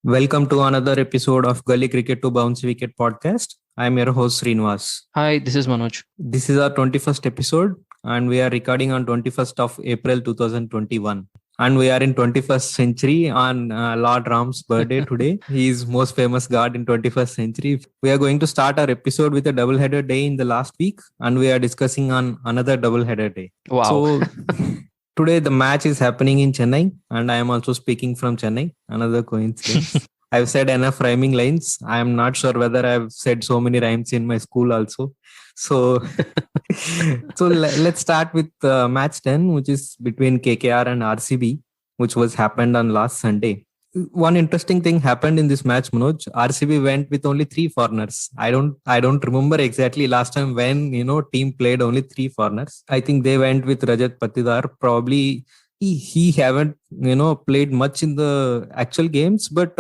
Welcome to another episode of Gully Cricket to Bounce Wicket podcast. I'm your host Srinivas. Hi, this is Manoj. This is our 21st episode and we are recording on 21st of April 2021. And we are in 21st century on Lord Ram's birthday today. He is most famous god in 21st century. We are going to start our episode with a double-header day in the last week and we are discussing on another double-header day. Wow. So today the match is happening in Chennai and I am also speaking from Chennai. Another coincidence. I've said enough rhyming lines. I am not sure whether I've said so many rhymes in my school also. So, let's start with match 10, which is between KKR and RCB, which was happened on last Sunday. One interesting thing happened in this match, Manoj. RCB went with only 3 foreigners. I don't remember exactly last time when team played only 3 foreigners. I think they went with Rajat Patidar. Probably he haven't played much in the actual games, but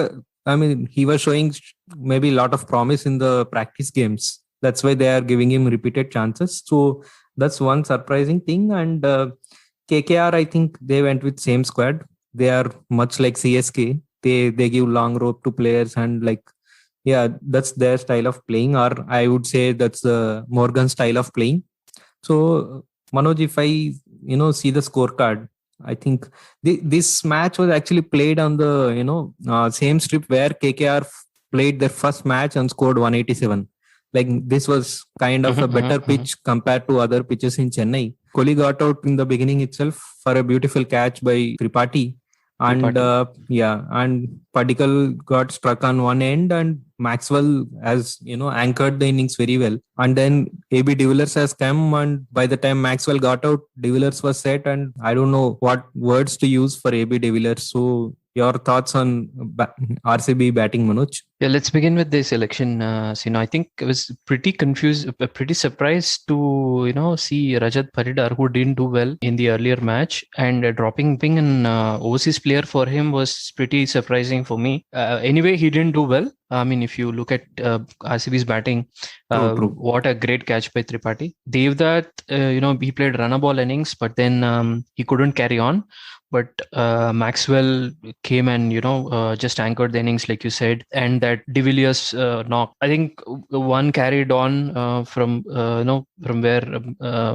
he was showing maybe a lot of promise in the practice games. That's why they are giving him repeated chances. So that's one surprising thing. And KKR, I think they went with same squad. They are much like CSK. They give long rope to players and that's their style of playing. Or I would say that's the Morgan style of playing. So Manoj, if I see the scorecard, I think this match was actually played on the same strip where KKR played their first match and scored 187. Like this was kind of a better pitch compared to other pitches in Chennai. Kohli got out in the beginning itself for a beautiful catch by Tripathi. And and Padikkal got struck on one end and Maxwell has, anchored the innings very well. And then AB de Villiers has come and by the time Maxwell got out, de Villiers was set and I don't know what words to use for AB de Villiers. So your thoughts on RCB batting, Manoj? Yeah, let's begin with this election. I think I was pretty confused, pretty surprised to see Rajat Patidar, who didn't do well in the earlier match, and dropping being an overseas player for him was pretty surprising for me. Anyway, he didn't do well. I mean, if you look at RCB's batting, True. what a great catch by Tripathi. Devdutt, he played run-a-ball innings, but then he couldn't carry on. But Maxwell came and just anchored the innings, like you said, and that de Villiers knock. I think one carried on from where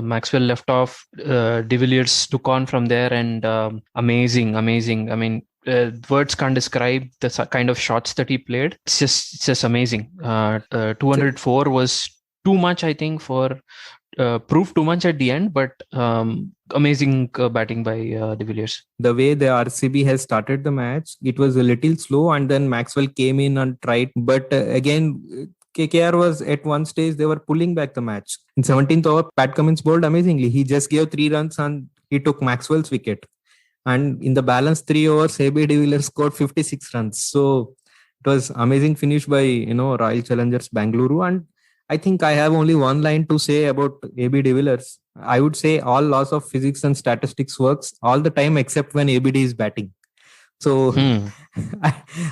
Maxwell left off. De Villiers took on from there, and amazing. I mean, words can't describe the kind of shots that he played. It's just amazing. 204 was too much, I think, for proved too much at the end, but amazing batting by de Villiers. The way the RCB has started the match, it was a little slow and then Maxwell came in and tried. But again, KKR was at one stage, they were pulling back the match. In 17th over, Pat Cummins bowled amazingly. He just gave 3 runs and he took Maxwell's wicket. And in the balance 3 overs, AB de Villiers scored 56 runs. So it was amazing finish by, Royal Challengers Bangalore. And I think I have only one line to say about AB de Villiers. I would say all laws of physics and statistics works all the time except when ABD is batting. So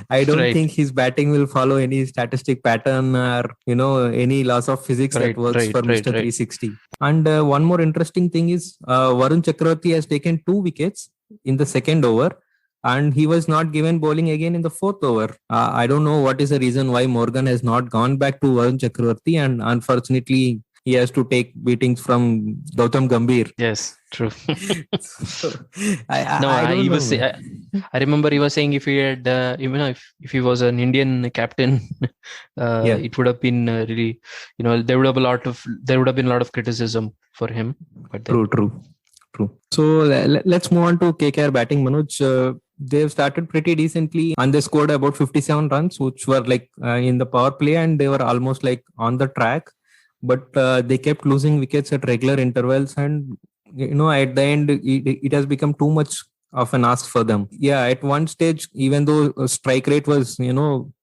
I don't think his batting will follow any statistic pattern or any laws of physics that works for Mr. 360. And one more interesting thing is Varun Chakravarti has taken 2 wickets in the second over. And he was not given bowling again in the 4th over. I don't know what is the reason why Morgan has not gone back to Varun Chakravarti, and unfortunately, he has to take beatings from Gautam Gambhir. Yes, true. I remember he was saying if he had, if he was an Indian captain, it would have been really, there would have been a lot of criticism for him. But True. So let's move on to KKR batting, Manoj. They've started pretty decently and they scored about 57 runs, which were like in the power play, and they were almost like on the track. But they kept losing wickets at regular intervals, and at the end, it has become too much of an ask for them. Yeah, at one stage, even though strike rate was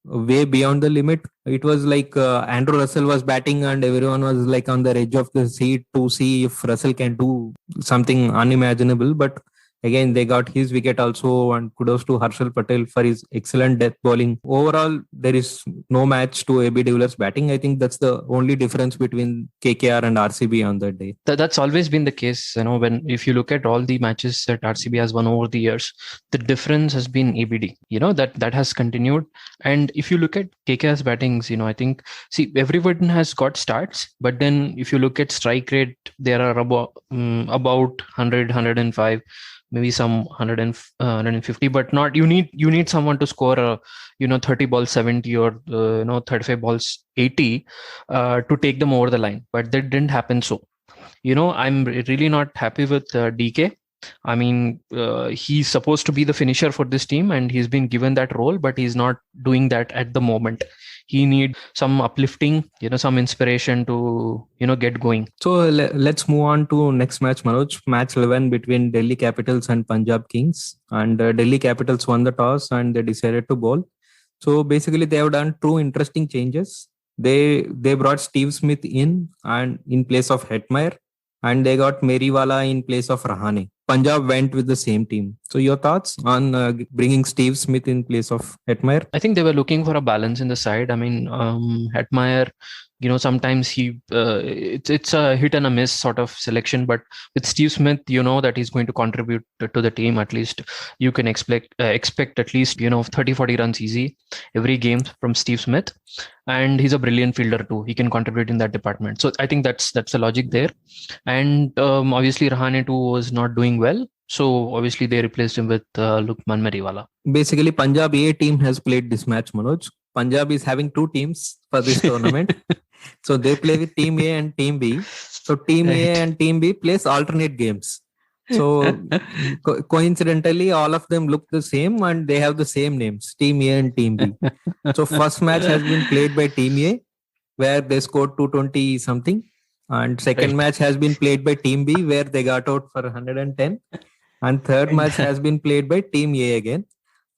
way beyond the limit, it was like Andrew Russell was batting and everyone was like on the edge of the seat to see if Russell can do something unimaginable. But Again, they got his wicket also, and kudos to Harshal Patel for his excellent death bowling. Overall, there is no match to AB de Villiers batting. I think that's the only difference between KKR and RCB on that day. That's always been the case, when if you look at all the matches that RCB has won over the years, the difference has been ABD. That has continued. And if you look at KKR's battings, I think, see, everyone has got starts, but then if you look at strike rate, there are about 100, 105, maybe some 100 and 150, but not, you need someone to score a 30 balls 70 or 35 balls 80 to take them over the line, but that didn't happen. So I'm really not happy with DK. I mean, he's supposed to be the finisher for this team, and he's been given that role, but he's not doing that at the moment. He needs some uplifting, some inspiration to, get going. So let's move on to next match, Manoj. Match 11 between Delhi Capitals and Punjab Kings. And Delhi Capitals won the toss and they decided to bowl. So basically, they have done two interesting changes. They brought Steve Smith in place of Hetmeyer, and they got Meriwala in place of Rahane. Punjab went with the same team. So your thoughts on bringing Steve Smith in place of Hetmeyer? I think they were looking for a balance in the side. I mean, Hetmeyer, sometimes it's a hit and a miss sort of selection, but with Steve Smith, that he's going to contribute to the team. At least you can expect at least 30-40 runs easy every game from Steve Smith, and he's a brilliant fielder too. He can contribute in that department. So I think that's the logic there. And obviously Rahane too was not doing well, so obviously they replaced him with Lukman Meriwala. Basically, Punjab A team has played this match, Manoj. Punjab is having two teams for this tournament. So they play with Team A and Team B. So Team A and Team B plays alternate games. So coincidentally, all of them look the same and they have the same names, Team A and Team B. So first match has been played by Team A, where they scored 220 something. And second match has been played by Team B, where they got out for 110. And third match has been played by Team A again.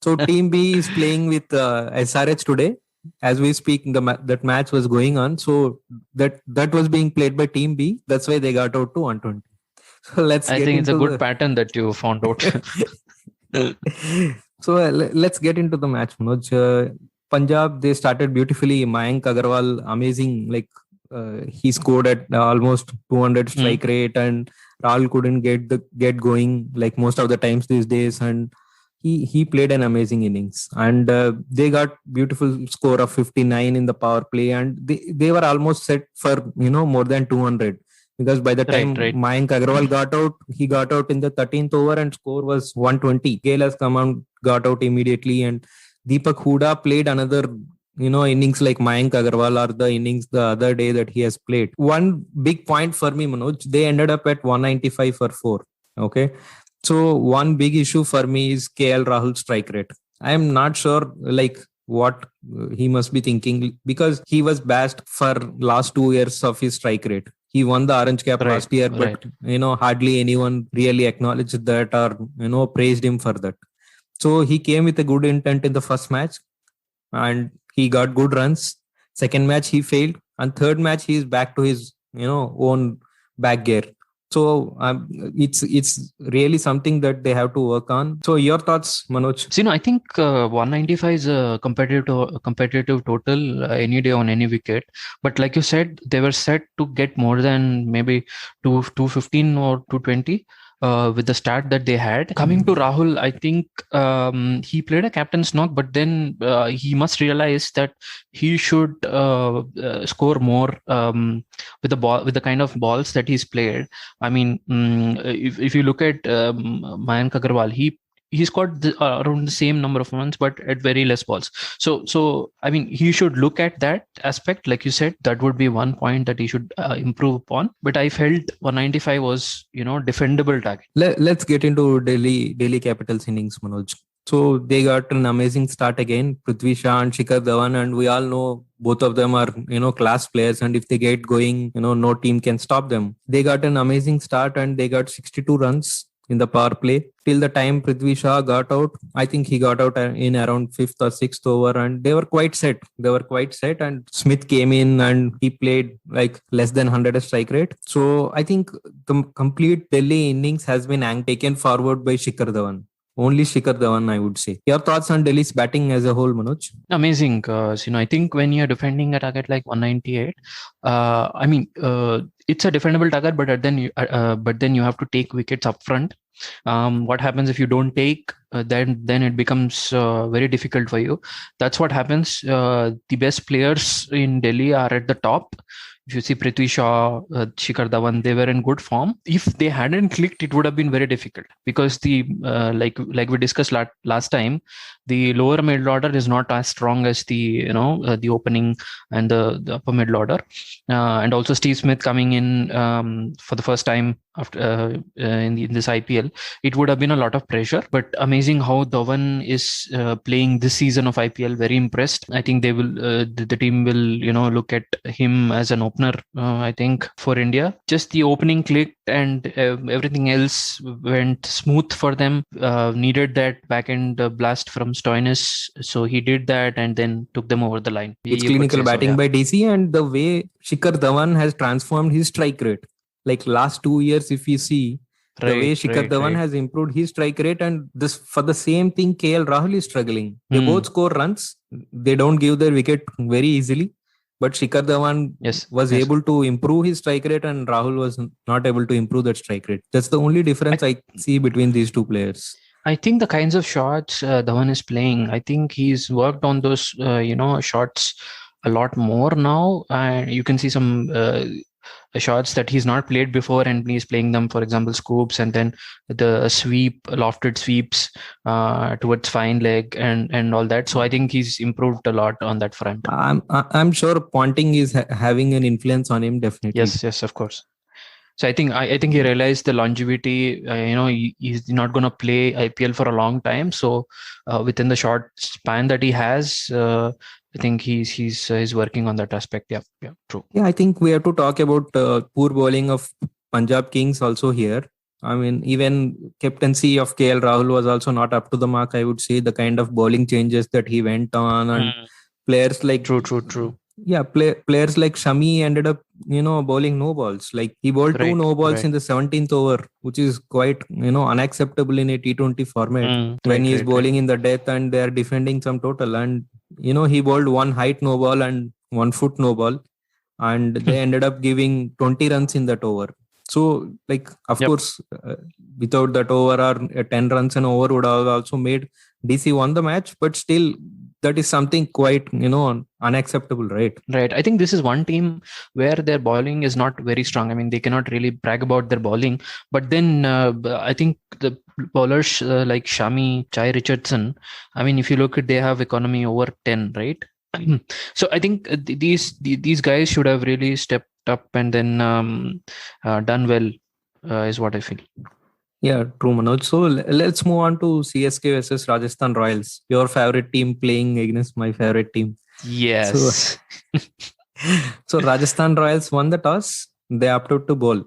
So Team B is playing with SRH today. As we speak, that match was going on. So that was being played by Team B. That's why they got out to 120. So I think it's a good pattern that you found out. So let's get into the match, Manoj. Punjab, they started beautifully. Mayank Agarwal, amazing. He scored at almost 200 strike rate, and Rahul couldn't get going like most of the times these days. And he played an amazing innings, and they got beautiful score of 59 in the power play, and they were almost set for more than 200, because by the time Mayank Agarwal got out, he got out in the 13th over and score was 120. Gale has come out, got out immediately, and Deepak Hooda played another innings like Mayank Agarwal, or the innings the other day that he has played. One big point for me, Manoj, they ended up at 195 for 4. Okay. So one big issue for me is KL Rahul's strike rate. I am not sure what he must be thinking, because he was bashed for last 2 years of his strike rate. He won the Orange Cap last year, but hardly anyone really acknowledged that or praised him for that. So he came with a good intent in the first match, and he got good runs. Second match he failed, and third match he is back to his own back gear. So it's really something that they have to work on. So your thoughts, Manoj? So, I think 195 is a competitive total any day on any wicket. But like you said, they were set to get more than maybe 215 or 220. With the start that they had. Coming to Rahul, I think he played a captain's knock, but then he must realize that he should score more with the ball, with the kind of balls that he's played. I mean, if you look at Mayank Agarwal, he scored around the same number of runs, but at very less balls. So I mean, he should look at that aspect. Like you said, that would be one point that he should improve upon. But I felt 195 was, defendable target. Let's get into Delhi Capitals innings, Manoj. So they got an amazing start again. Prithvi Shaw and Shikhar Dhawan, and we all know both of them are, class players. And if they get going, no team can stop them. They got an amazing start and they got 62 runs. in the power play till the time Prithvi Shaw got out. I think he got out in around fifth or sixth over, and they were quite set. And Smith came in and he played like less than 100 strike rate. So I think the complete Delhi innings has been taken forward by Shikhar Dhawan. Only Shikhar Dhawan, I would say. Your thoughts on Delhi's batting as a whole, Manoj? Amazing. I think when you're defending a target like 198, it's a defendable target, but then you have to take wickets up front. What happens if you don't take? Then it becomes very difficult for you. That's what happens. The best players in Delhi are at the top. If you see Prithvi Shaw, Shikhar Dhawan, they were in good form. If they hadn't clicked, it would have been very difficult because the like we discussed last time, the lower middle order is not as strong as the the opening and the upper middle order, and also Steve Smith coming in for the first time after in this IPL, it would have been a lot of pressure. But amazing how Dhawan is playing this season of IPL. Very impressed. I think they will the team will look at him as an opener. I think for India, just the opening clicked and everything else went smooth for them. Needed that back end blast from Stoinis, so he did that and then took them over the line. It's clinical batting by DC, and the way Shikhar Dhawan has transformed his strike rate. Like last 2 years, if you see, the way Shikhar Dhawan has improved his strike rate, and this for the same thing, KL Rahul is struggling. They both score runs. They don't give their wicket very easily. But Shikhar Dhawan was able to improve his strike rate, and Rahul was not able to improve that strike rate. That's the only difference I see between these two players. I think the kinds of shots Dhawan is playing, I think he's worked on those shots a lot more now. And you can see some shots that he's not played before, and he's playing them, for example, scoops, and then the lofted sweeps towards fine leg and all that. So I think he's improved a lot on that front. I'm sure Ponting is having an influence on him, definitely. Yes, of course. So I think he realized the longevity. He's not going to play IPL for a long time. So within the short span that he has, I think he's working on that aspect. Yeah, true. Yeah, I think we have to talk about poor bowling of Punjab Kings also here. I mean, even captaincy of KL Rahul was also not up to the mark, I would say. The kind of bowling changes that he went on, and players like True. Yeah, players like Shami ended up, bowling no balls. Like he bowled 2 no balls in the 17th over, which is quite, unacceptable in a T20 format when he is bowling in the death and they are defending some total. And, he bowled 1 height no ball and 1 foot no ball, and they ended up giving 20 runs in that over. So, of course, without that over or 10 runs an over would have also made DC won the match, but still that is something quite, unacceptable, right? Right. I think this is one team where their bowling is not very strong. I mean, they cannot really brag about their bowling. But then I think the bowlers like Shami, Chai Richardson, I mean, if you look at, they have economy over 10, right? So I think these guys should have really stepped up and then done well, is what I feel. Yeah, true, Manoj. So let's move on to CSK versus Rajasthan Royals. Your favorite team playing against my favorite team. Yes. So Rajasthan Royals won the toss. They opted to bowl.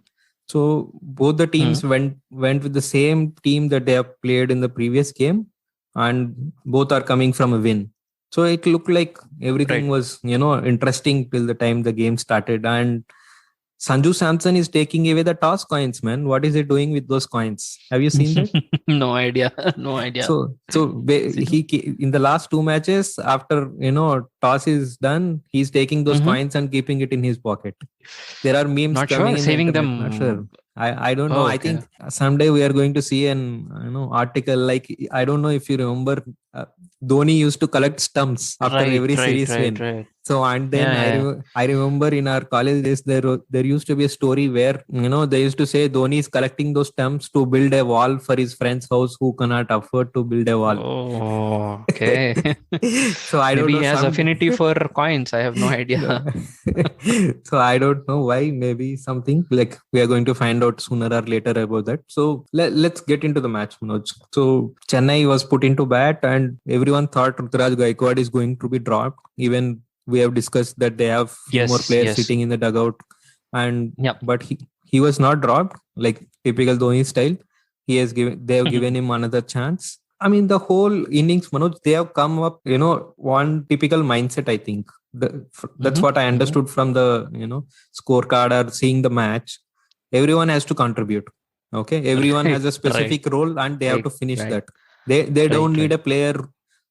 So both the teams went with the same team that they have played in the previous game, and both are coming from a win. So it looked like everything was, interesting till the time the game started. And Sanju Samson is taking away the toss coins, man. What is he doing with those coins? Have you seen that? No idea. So he in the last 2 matches, after toss is done, he's taking those coins and keeping it in his pocket. There are memes not coming sure, in saving the them. Not sure. I don't know. Okay. I think someday we are going to see an article. Like, I don't know if you remember, Dhoni used to collect stumps after every series win. Right. So, and then I remember in our college days there used to be a story where they used to say Dhoni is collecting those stumps to build a wall for his friend's house who cannot afford to build a wall. Oh, okay. So I don't know. Maybe he has affinity for coins. I have no idea. So I don't know why. Maybe something like we are going to find out sooner or later about that. So let's get into the match, Manoj. So Chennai was put into bat, and everyone thought Ruturaj Gaikwad is going to be dropped. Even we have discussed that they have few more players sitting in the dugout, and but he was not dropped like typical Dhoni style. they have given him another chance. I mean, the whole innings, Manoj, they have come up, one typical mindset, I think. That's what I understood from the, scorecard or seeing the match. Everyone has to contribute. Okay. Everyone has a specific role and they have to finish that. They don't need a player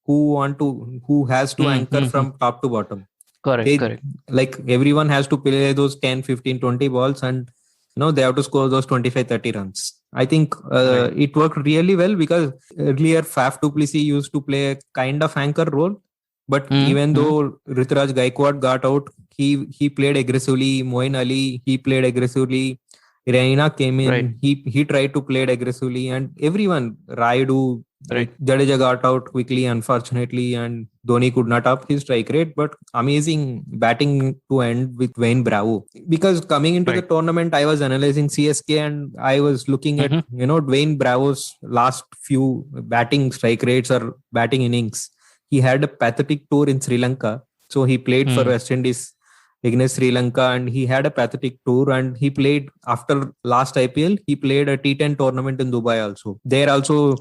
who has to anchor from top to bottom. Correct. Like everyone has to play those 10, 15, 20 balls and they have to score those 25, 30 runs. I think it worked really well because earlier Faf du Plessis used to play a kind of anchor role. But even though Ruturaj Gaikwad got out, he played aggressively. Moeen Ali, he played aggressively. Raina came in. Right. He tried to play aggressively, and everyone, Rayudu, Jadeja got out quickly, unfortunately, and Dhoni could not up his strike rate. But amazing batting to end with Dwayne Bravo. Because coming into the tournament, I was analyzing CSK and I was looking at Dwayne Bravo's last few batting strike rates or batting innings. He had a pathetic tour in Sri Lanka. So he played for West Indies against Sri Lanka and he had a pathetic tour, and he played after last IPL. He played a T10 tournament in Dubai also. There also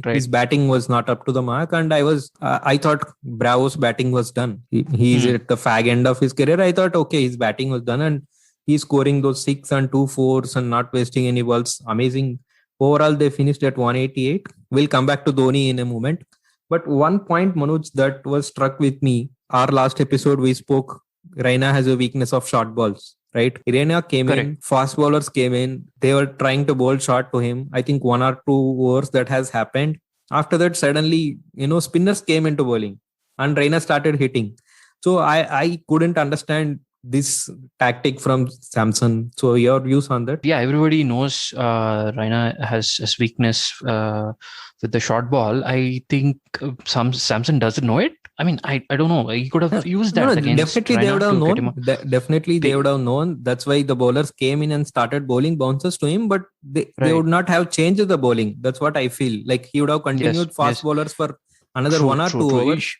his batting was not up to the mark, and I thought Bravo's batting was done. He's at the fag end of his career. I thought, okay, his batting was done and he's scoring those 6 and 2 4s and not wasting any balls. Amazing. Overall, they finished at 188. We'll come back to Dhoni in a moment. But one point, Manoj, that was struck with me. Our last episode, we spoke Raina has a weakness of short balls, right? Raina came in, fast bowlers came in. They were trying to bowl short to him. I think 1 or 2 overs that has happened. After that, suddenly, spinners came into bowling and Raina started hitting. So I couldn't understand this tactic from Samson. So your views on that? Yeah, everybody knows Raina has weakness with the short ball. I think Samson doesn't know it. I mean, I don't know. He could have used that against definitely Raina. They would have known. Definitely they would have known. That's why the bowlers came in and started bowling bounces to him. But they would not have changed the bowling. That's what I feel. Like he would have continued fast bowlers for another 1 or 2 overs.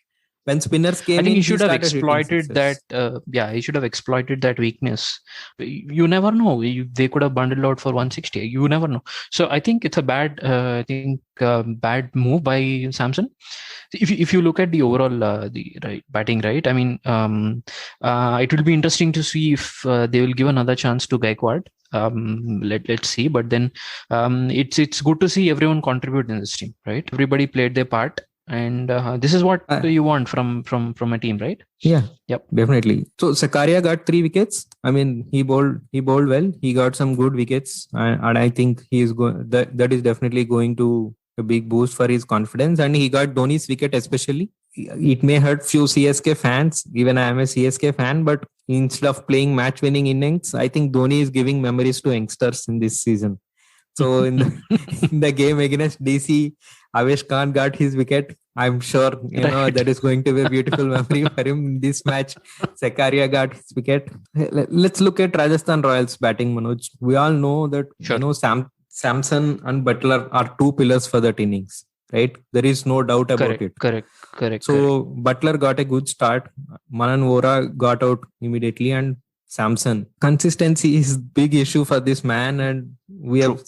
When spinners came I think in, he should have exploited that. He should have exploited that weakness. You never know. They could have bundled out for 160. You never know. So I think it's a bad move by Samson. If you look at the overall batting, right? I mean, it will be interesting to see if they will give another chance to Gaikwad. Let's see. But then it's good to see everyone contribute in this team, right? Everybody played their part. And this is what you want from a team, right? Yeah. Yep. Definitely. So Sakaria got 3 wickets. I mean, he bowled well. He got some good wickets, and I think he is that is definitely going to a big boost for his confidence. And he got Dhoni's wicket especially. It may hurt few CSK fans. Even I am a CSK fan, but instead of playing match-winning innings, I think Dhoni is giving memories to youngsters in this season. So in the game against DC, Avesh Khan got his wicket. I'm sure that is going to be a beautiful memory for him in this match. Sakaria got his wicket. Let's look at Rajasthan Royals batting, Manoj. We all know that Samson and Butler are 2 pillars for that innings, right? There is no doubt about it. Correct. So Butler got a good start. Manan Vora got out immediately, and Samson. Consistency is big issue for this man, and we have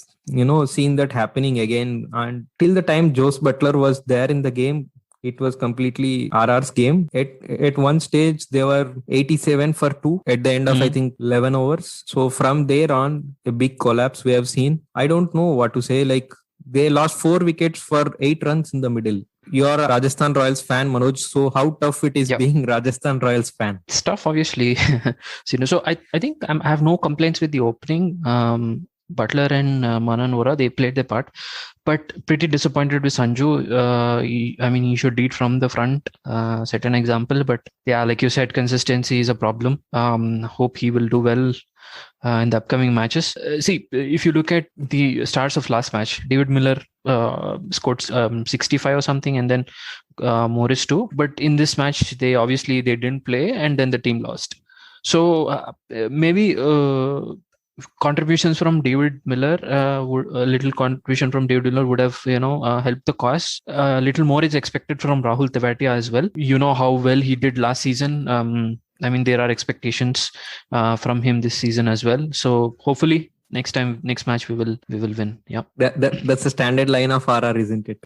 seen that happening again. And till the time Jose Butler was there in the game, it was completely RR's game. At one stage, they were 87 for 2 at the end of, I think, 11 overs. So from there on, a big collapse we have seen. I don't know what to say. Like, they lost 4 wickets for 8 runs in the middle. You're a Rajasthan Royals fan, Manoj. So how tough it is being Rajasthan Royals fan? It's tough, obviously. So I think I have no complaints with the opening. Butler and Manan Vora, they played their part, but pretty disappointed with Sanju. He should lead from the front, set an example. But yeah, like you said, consistency is a problem. Hope he will do well in the upcoming matches. See, if you look at the starts of last match, David Miller scored 65 or something, and then Morris too. But in this match, they didn't play, and then the team lost. So maybe contributions from David Miller, a little contribution from David Miller would have, helped the cause. A little more is expected from Rahul Tewatia as well. You know how well he did last season. There are expectations from him this season as well. So hopefully next match we will win. Yeah. That's the standard line of RR, isn't it?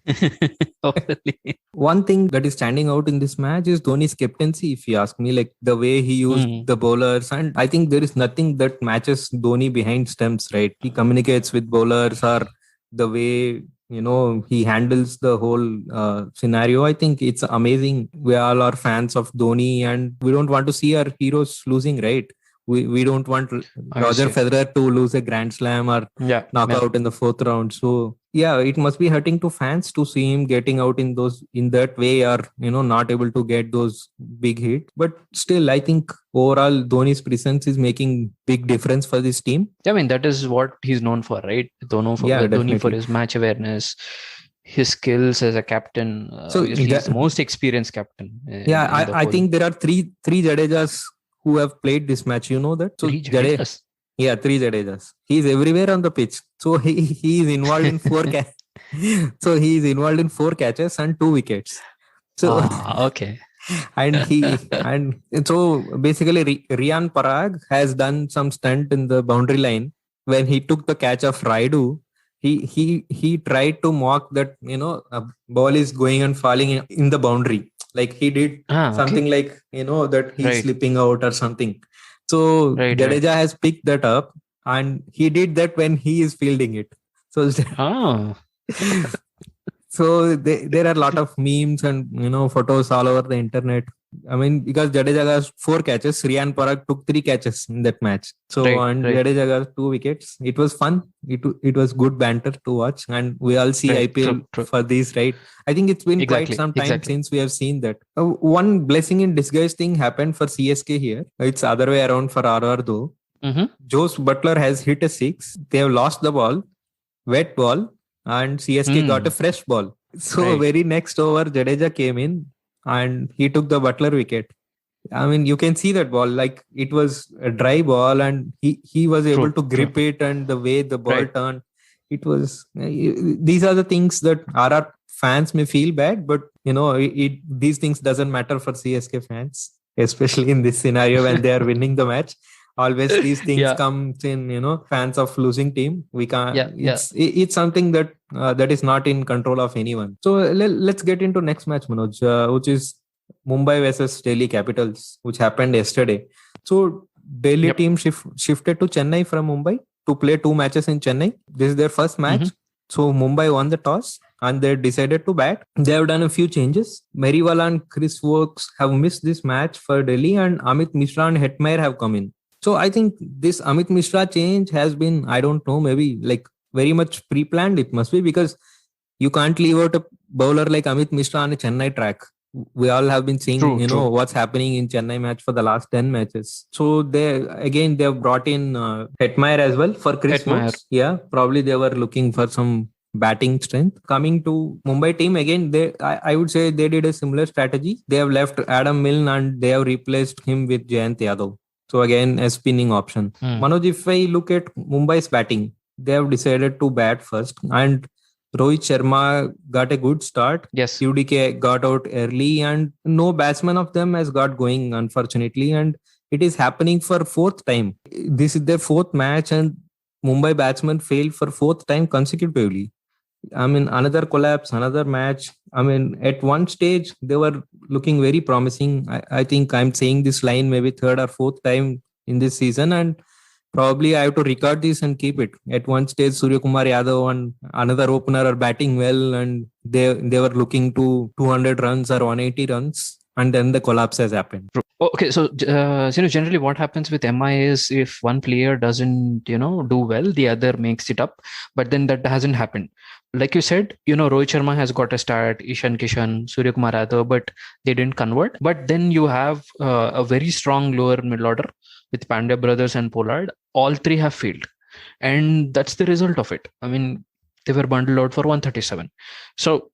Hopefully. One thing that is standing out in this match is Dhoni's captaincy, if you ask me, like the way he used the bowlers. And I think there is nothing that matches Dhoni behind stumps, right? He communicates with bowlers, or the way, he handles the whole scenario. I think it's amazing. We all are fans of Dhoni, and we don't want to see our heroes losing, right? We don't want Roger Federer to lose a Grand Slam or knock out in the fourth round. So yeah, it must be hurting to fans to see him getting out in that way, or not able to get those big hits. But still, I think overall Dhoni's presence is making big difference for this team. I mean, that is what he's known for, right? Dhoni for his match awareness, his skills as a captain. So he's the most experienced captain. I think there are three Jadejas who have played this match. You know that? So three Jadejas. Yeah, three Jadejas. He's everywhere on the pitch. So he is involved in So he is involved in 4 catches and 2 wickets. So okay. and so basically Riyan Parag has done some stunt in the boundary line when he took the catch of Raidu. He tried to mock that a ball is going and falling in the boundary. Like he did something like that he's slipping out or something. So Jadeja has picked that up, and he did that when he is fielding it. So so there are a lot of memes and photos all over the internet. I mean, because Jadeja got 4 catches, Riyan Parag took 3 catches in that match. So Jadeja got 2 wickets. It was fun. It was good banter to watch, and we all see IPL for this, right? I think it's been quite some time since we have seen that. One blessing in disguise thing happened for CSK here. It's other way around for RR though. Jose Butler has hit a 6. They have lost the ball, wet ball, and CSK got a fresh ball. So very next over, Jadeja came in and he took the Butler wicket. I mean, you can see that ball, like it was a dry ball, and he was able to grip it, and the way the ball turned, it was. These are the things that RR fans may feel bad, but these things doesn't matter for CSK fans, especially in this scenario when they are winning the match. Always these things come in, fans of losing team. We can't. It's something that that is not in control of anyone. So let's get into next match, Manoj, which is Mumbai versus Delhi Capitals, which happened yesterday. So Delhi team shifted to Chennai from Mumbai to play 2 matches in Chennai. This is their first match. So Mumbai won the toss and they decided to bat. They have done a few changes. Meriwala and Chris Wokes have missed this match for Delhi, and Amit Mishra and Hetmeyer have come in. So I think this Amit Mishra change has been, I don't know, maybe like very much pre-planned. It must be, because you can't leave out a bowler like Amit Mishra on a Chennai track. We all have been seeing, what's happening in Chennai match for the last 10 matches. So they have brought in Hetmeyer as well for Chris Wokes. Yeah, probably they were looking for some batting strength. Coming to Mumbai team again, I would say they did a similar strategy. They have left Adam Milne and they have replaced him with Jayant Yadav. So again, a spinning option. Manoj, if I look at Mumbai's batting, they have decided to bat first, and Rohit Sharma got a good start. Yes. UDK got out early, and no batsman of them has got going, unfortunately. And it is happening for 4th time. This is their 4th match, and Mumbai batsmen failed for 4th time consecutively. I mean, another collapse, another match. I mean, at one stage, they were looking very promising. I think I'm saying this line maybe 3rd or 4th time in this season, and probably I have to record this and keep it. At one stage, Surya Kumar Yadav and another opener are batting well, and they were looking to 200 runs or 180 runs, and then the collapse has happened. Okay, so generally what happens with MI is if one player doesn't do well, the other makes it up, but then that hasn't happened. Like you said, Rohit Sharma has got a start, Ishan Kishan, Surya Kumar Yadav, but they didn't convert. But then you have a very strong lower middle order with Pandya brothers and Pollard. All 3 have failed, and that's the result of it. I mean, they were bundled out for 137. So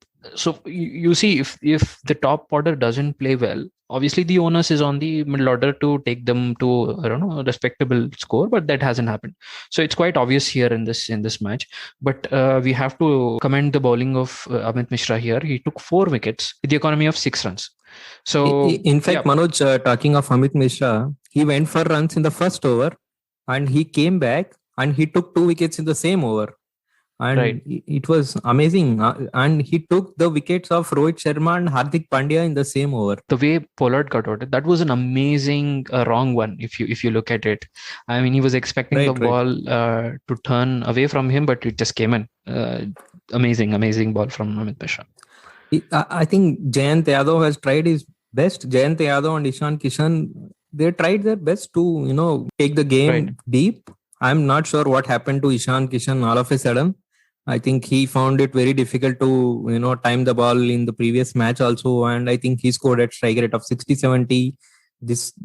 you see, if the top order doesn't play well, obviously the onus is on the middle order to take them to a respectable score, but that hasn't happened. So it's quite obvious here in this match. But we have to commend the bowling of Amit Mishra here. He took 4 wickets with the economy of 6 runs. So in fact, Manoj, talking of Amit Mishra, he went for runs in the first over, and he came back and he took 2 wickets in the same over. And Right. it was amazing. And he took the wickets of Rohit Sharma and Hardik Pandya in the same over. The way Pollard got out, that was an amazing wrong one. If you look at it, I mean, he was expecting the Right. ball to turn away from him, but it just came in. Amazing ball from Amit Mishra. I think Jayant Yadav has tried his best. Jayant Yadav and Ishan Kishan, they tried their best to take the game deep. I'm not sure what happened to Ishan Kishan all of a sudden. I think he found it very difficult to time the ball in the previous match also, and I think he scored at strike rate of 60-70.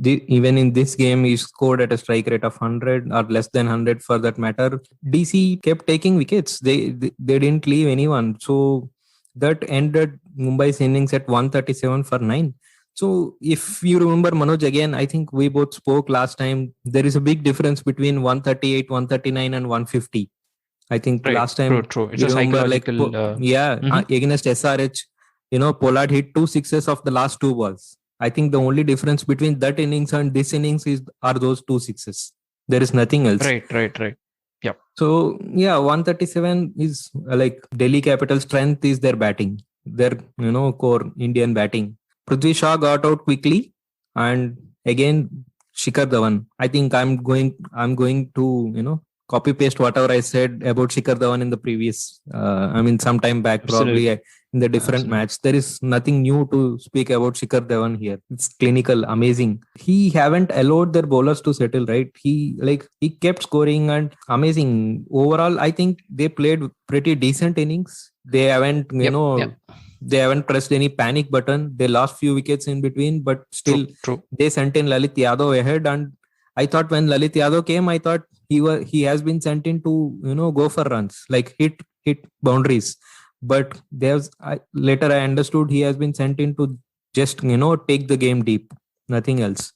Even in this game, he scored at a strike rate of 100 or less than 100 for that matter. DC kept taking wickets. They didn't leave anyone. So that ended Mumbai's innings at 137 for 9. So if you remember, Manoj, again, I think we both spoke last time. There is a big difference between 138, 139 and 150. I think last time, true. It's a psychological. Against SRH, Pollard hit 2 sixes of the last 2 balls. I think the only difference between that innings and this innings are those 2 sixes. There is nothing else. Right. Yeah. So 137 is like Delhi Capital strength is their batting, their core Indian batting. Prithvi Shaw got out quickly, and again Shikhar Dhawan. I think I'm going to copy paste whatever I said about Shikhar Dhawan in the previous, some time back, probably in the different match. There is nothing new to speak about Shikhar Dhawan here. It's clinical, amazing. He haven't allowed their bowlers to settle, right? He kept scoring and amazing. Overall, I think they played pretty decent innings. They haven't, they haven't pressed any panic button. They lost few wickets in between, but still they sent in Lalit Yadav ahead. And I thought when Lalit Yadav came, I thought he has been sent in to go for runs, like hit boundaries. But later I understood he has been sent in to just take the game deep, nothing else.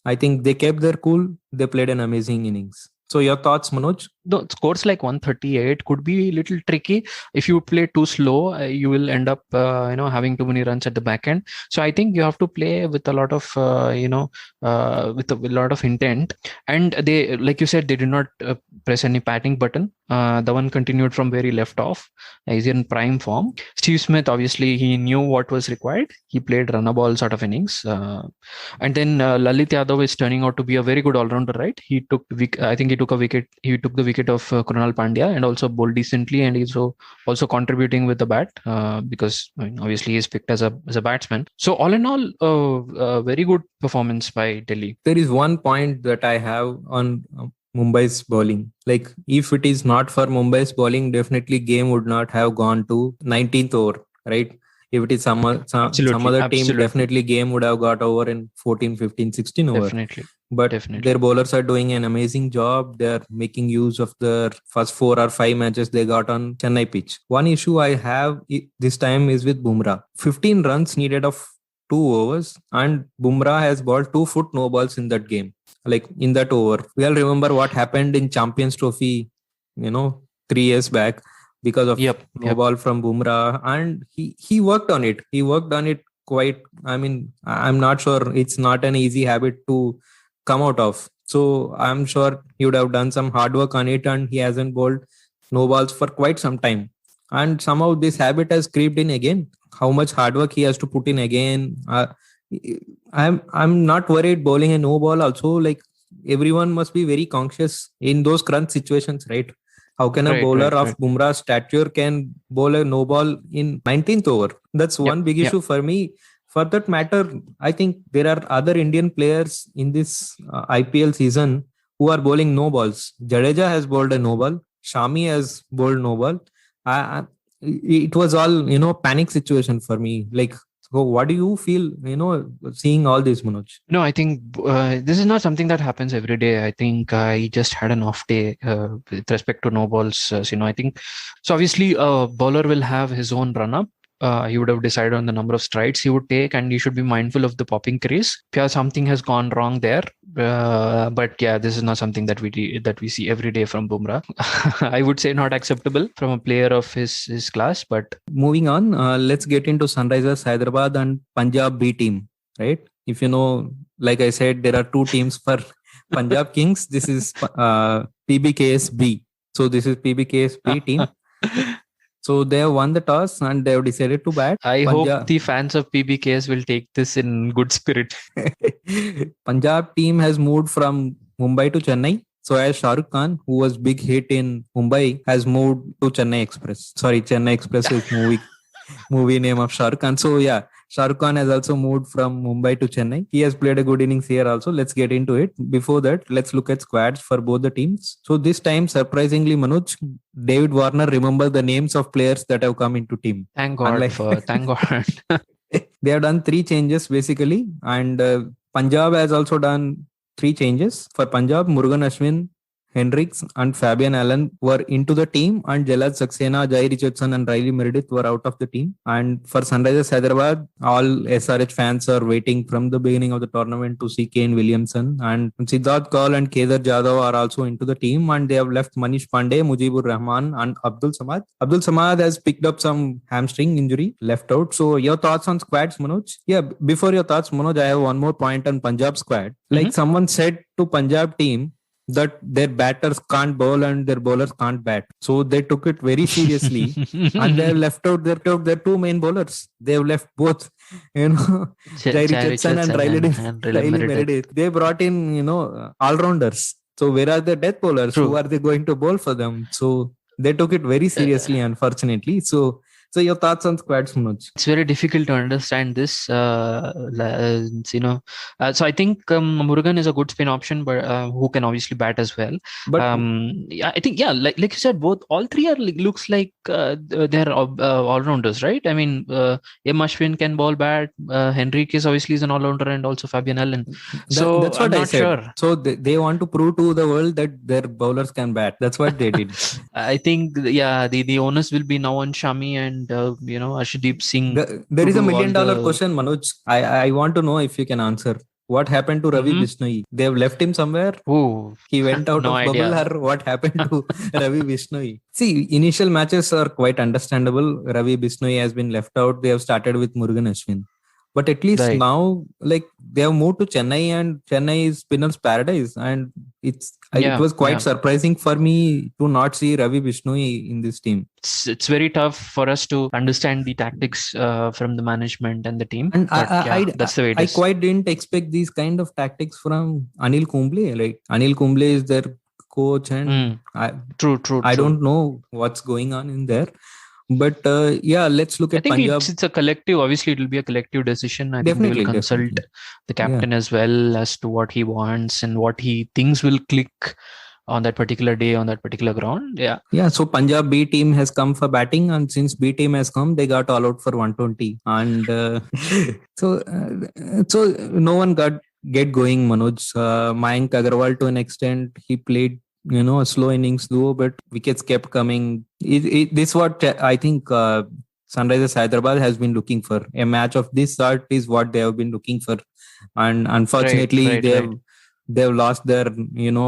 I think they kept their cool. They played an amazing innings. So your thoughts, Manoj? The scores like 138 could be a little tricky. If you play too slow, you will end up having too many runs at the back end. So I think you have to play with a lot of with a lot of intent. And they, like you said, they did not press any batting button. The one continued from where he left off. He's in prime form. Steve Smith, obviously, he knew what was required. He played run-a-ball sort of innings. And then Lalit Yadav is turning out to be a very good all-rounder, right? He took the wicket of Krunal Pandya and also bowled decently, and he's also contributing with the bat because obviously he's picked as a batsman. So all in all, very good performance by Delhi. There is one point that I have on Mumbai's bowling. Like, if it is not for Mumbai's bowling, definitely game would not have gone to 19th over, right? If it is some other team, definitely game would have got over in 14, 15, 16 over. Definitely. But their bowlers are doing an amazing job. They're making use of the first 4 or 5 matches they got on Chennai pitch. One issue I have this time is with Bumrah. 15 runs needed of 2 overs, and Bumrah has bowled 2 foot no balls in that game. Like in that over, we all remember what happened in Champions Trophy, 3 years back, because of no ball from Bumrah, and he worked on it. He worked on it quite. I'm not sure, it's not an easy habit to come out of. So I'm sure he would have done some hard work on it, and he hasn't bowled no balls for quite some time. And somehow this habit has creeped in again. How much hard work he has to put in again. I'm not worried bowling a no ball also. Like, everyone must be very conscious in those crunch situations, right? How can a bowler of Bumrah's stature can bowl a no ball in 19th over? That's one big issue for me. For that matter, I think there are other Indian players in this IPL season who are bowling no balls. Jadeja has bowled a no ball. Shami has bowled no ball. It was all, panic situation for me. Like, so what do you feel, seeing all this, Manoj? No, I think this is not something that happens every day. I think he just had an off day with respect to no balls. I think, so obviously a bowler will have his own run-up. He would have decided on the number of strides he would take, and you should be mindful of the popping crease. Something has gone wrong there, but this is not something that we see every day from Bumrah. I would say not acceptable from a player of his class. But moving on, let's get into Sunrisers Hyderabad and Punjab B team, right? If you know, like I said, there are 2 teams for Punjab Kings. This is PBKSB. So this is PBKSB team. So they have won the toss and they have decided to bat. I hope the fans of PBKS will take this in good spirit. Punjab team has moved from Mumbai to Chennai. So as Shah Rukh Khan, who was big hit in Mumbai, has moved to Chennai Express. Sorry, Chennai Express is movie name of Shah Rukh Khan. So yeah, Shah Rukh Khan has also moved from Mumbai to Chennai. He has played a good innings here also. Let's get into it. Before that, let's look at squads for both the teams. So this time, surprisingly, Manoj, David Warner remember the names of players that have come into team. Thank God. Thank God. They have done 3 changes basically. And Punjab has also done 3 changes. For Punjab, Murugan Ashwin, Hendricks and Fabian Allen were into the team, and Jalaj Saxena, Jai Richardson and Riley Meredith were out of the team. And for Sunrisers Hyderabad, all SRH fans are waiting from the beginning of the tournament to see Kane Williamson, and Siddharth Kaul and Kedar Jadhav are also into the team, and they have left Manish Pandey, Mujibur Rahman and Abdul Samad. Abdul Samad has picked up some hamstring injury, left out. So your thoughts on squads, Manoj? Yeah, before your thoughts, Manoj, I have one more point on Punjab squad. Like someone said to Punjab team that their batters can't bowl and their bowlers can't bat. So they took it very seriously and they have left out their 2 main bowlers. They have left both, Jai Richardson and Riley Meredith. They brought in, all-rounders. So where are the death bowlers? True. Who are they going to bowl for them? So they took it very seriously, unfortunately. So your thoughts on squads, Manoj? It's very difficult to understand this. So I think Murugan is a good spin option, but who can obviously bat as well. But I think like you said, all 3 are looks like they're all rounders, right? I mean, M. Ashwin can bowl bat. Henrik is obviously an all rounder, and also Fabian Allen. So that's what I'm I not said. Sure. So they want to prove to the world that their bowlers can bat. That's what they did. I think the onus will be now on Shami and Arshdeep Singh. There is $1 million question, Manoj. I want to know if you can answer. What happened to Ravi Bishnoi? They have left him somewhere. Oh, he went out no of idea. bubble, or what happened to Ravi Bishnoi? See, initial matches are quite understandable. Ravi Bishnoi has been left out. They have started with Murugan Ashwin. But at least now, like, they have moved to Chennai, and Chennai is spinner's paradise. And it was quite surprising for me to not see Ravi Bishnoi in this team. It's very tough for us to understand the tactics from the management and the team. And that's the way it is. I quite didn't expect these kind of tactics from Anil Kumble. Like, Anil Kumble is their coach, and True. I don't know what's going on in there. But let's look at Punjab. I think it's a collective. Obviously, it will be a collective decision. I think they will consult the captain as well as to what he wants and what he thinks will click on that particular day, on that particular ground. So Punjab B team has come for batting, and since B team has come, they got all out for 120, and so no one get going. Manoj, Mayank Agarwal, to an extent, he played a slow innings though, but wickets kept coming. This what I think Sunrisers Hyderabad has been looking for. A match of this sort is what they have been looking for, and unfortunately they've lost their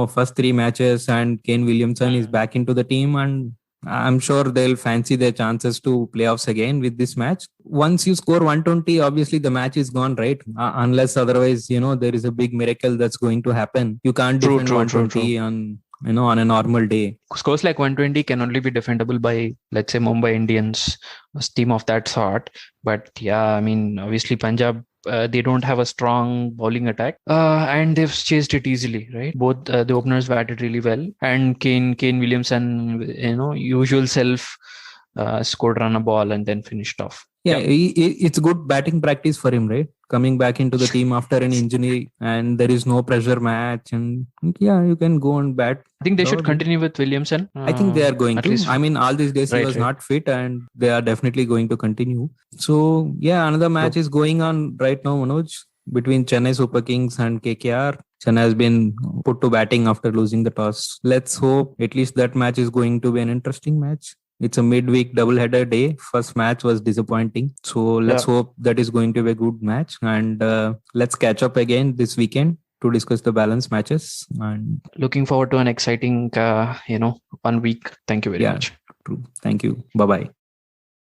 first 3 matches, and Kane Williamson is back into the team, and I'm sure they'll fancy their chances to playoffs again with this match. Once you score 120, obviously the match is gone, right? Unless otherwise, there is a big miracle that's going to happen. You can't defend 120 on a normal day. Scores like 120 can only be defendable by, let's say, Mumbai Indians, a team of that sort. But obviously Punjab, they don't have a strong bowling attack, and they've chased it easily, right? Both the openers batted really well, and Kane Williamson, usual self, scored run a ball and then finished off. It's good batting practice for him, right? Coming back into the team after an injury, and there is no pressure match, and you can go and bat. I think they should continue with Williamson. I think they are going to. All these days he was not fit, and they are definitely going to continue. So another match is going on right now, Manoj, between Chennai Super Kings and KKR. Chennai has been put to batting after losing the toss. Let's hope at least that match is going to be an interesting match. It's a midweek doubleheader day. First match was disappointing. So let's hope that is going to be a good match. And let's catch up again this weekend to discuss the balance matches. And looking forward to an exciting, 1 week. Thank you very much. True. Thank you. Bye-bye.